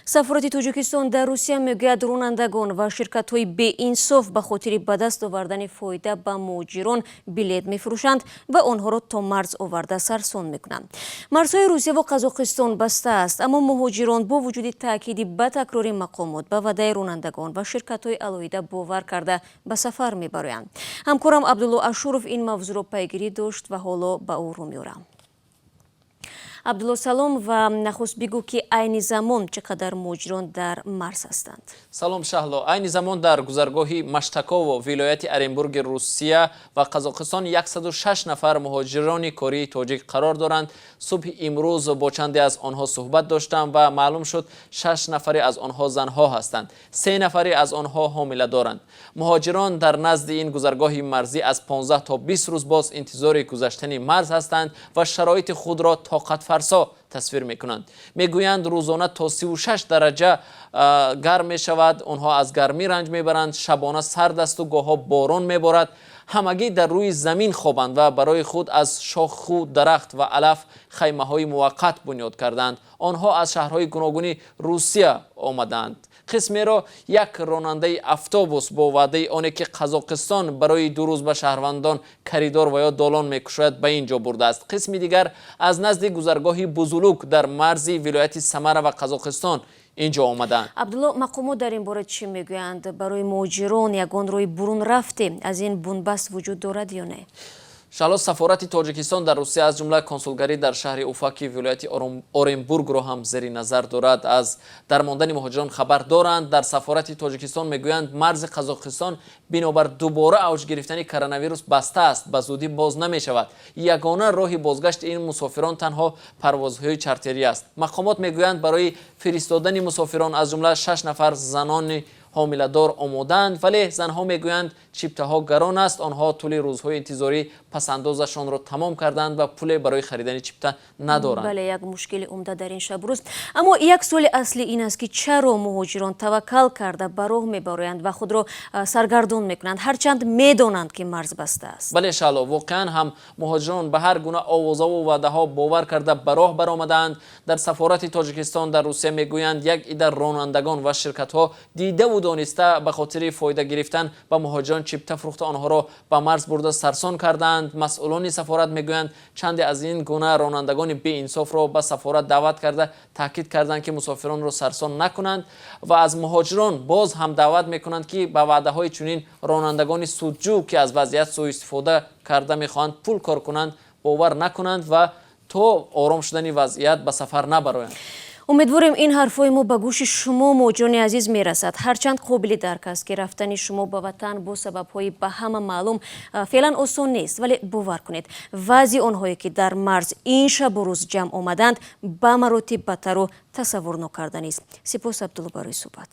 сафороти Тоҷикистон дар Русия мегӯяд ронандагон ва ширкатҳои беинсоф ба хотири ба даст овардани фоида ба муҳоҷирон билет мефурӯшанд ва онҳоро то марз оварда сарсон мекунанд. Марзҳои Русия ва Қазоқистон бастааст, аммо муҳоҷирон бо вуҷуди таъкиди ба такрори мақомот ба ваъдаи ронандагон ва ширкатҳои алоҳида бовар карда ба сафар мебароянд. ҳамкорам Абдулло Ашуров ин мавзӯъро пайгирӣ дошт ва ҳоло ба ӯ рӯ меорам. Абдулло, салом ва нахуст бигӯ ки айни замон чӣ қадар муҳоҷирон дар марз ҳастанд? Салом Шаҳло, айни замон дар гузаргоҳи Маштаково вилояти Оренбурги Русия ва Қазоқистон 106 нафар муҳоҷирони кории тоҷик қарор доранд. Субҳи имрӯз бо чанде аз онҳо суҳбат доштам ва маълум шуд 6 нафаре аз онҳо занҳо ҳастанд, 3 нафаре аз онҳо ҳомиладоранд. Муҳоҷирон дар назди ин гузаргоҳи марзӣ аз 15 то 20 рӯз боз интизори гузаштани марз ҳастанд ва шароити худро тоқатфарсо тасвир мекунанд. Мегӯянд рӯзона то 36 дараҷа гарм мешавад, онҳо аз гармӣ ранҷ мебаранд, шабона сард асту гоҳҳо борон меборад. ҳамагӣ дар рӯи замин хобанд ва барои худ аз шоху дарахт ва алаф хаймаҳои муваққат бунёд карданд. онҳо аз шаҳрҳои гуногуни Русия омаданд. қисмеро як ронандаи автобус бо ваъдаи оне ки Қазоқистон барои 2 рӯз ба шаҳрвандон коридор ва ё долон мекушояд ба ин ҷо бурдааст. қисми дигар аз назди гузаргоҳи Бузулук дар марзи вилояти Самара ва Қазоқистон инҷо омаданд. Абдулло, мақомот дар ин бора чӣ мегӯянд? Барои муҳоҷирон ягон роҳи бурун рафте аз ин бунбаст вуҷуд дорад ё не? Шаҳло, сафорати Тоҷикистон дар Русия аз ҷумла консулгарӣ дар шаҳри Уфаки вилояти Оренбургро ҳам зери назар дорад. аз дармондани муҳоҷирон хабар доранд. Дар сафорати Тоҷикистон мегӯянд марзи Қазоқистон бинобар дубора авҷ гирифтани коронавирус баста аст, ба зудӣ боз намешавад. Ягона роҳи бозгашти ин мусофирон танҳо парвозҳои чартерӣ аст. мақомот мегӯянд барои фиристодани мусофирон аз ҷумла 6 нафар занони ҳомиладор омоданд, вале занҳо мегӯянд чиптаҳо гарон аст. онҳо тӯли рӯзҳои интизорӣ пасандозашонро тамом карданд ва пуле барои харидани чипта надоранд. Бале, як мушкили умда дар ин шабрӯз. Аммо як суоли аслӣ ин аст ки чаро муҳоҷирон таваккал карда ба роҳ мебароянд ва худро саргардон мекунанд, ҳарчанд медонанд ки марз баста аст? бале Шаҳло, воқеан ҳам муҳоҷирон ба ҳар гуна овозаву ваъдаҳо бовар карда ба роҳ баромадаанд. дар сафорати Тоҷикистон дар Русия мегӯянд як ида ронандагон ва ширкатҳо дидаву дониста ба хотири фоида гирифтан ба муҳоҷирон чипта фурӯхта онҳоро ба марз бурда сарсон карданд. масъулони сафорат мегӯянд чанде аз ин гуна ронандагони беинсофро ба сафорат даъват карда таъкид карданд ки мусофиронро сарсон накунанд ва аз муҳоҷирон боз ҳам даъват мекунанд ки ба ваъдаҳои чунин ронандагони судҷӯ ки аз вазъият сӯистифода карда мехоҳанд пул кор кунанд бовар накунанд ва то ором шудани вазъият ба сафар набароянд. умедворем ин ҳарфҳои мо ба гӯши шумо муҳоҷирони азиз мерасад. ҳарчанд қобили дарк аст ки рафтани шумо ба ватан бо сабабҳои ба ҳама маълум феълан осон нест, вале бовар кунед вазъи онҳое ки дар марз ин шабу рӯз ҷамъ омаданд ба маротиб бадтару тасаввур нокарданист. сипос Абдулло барои суҳбат.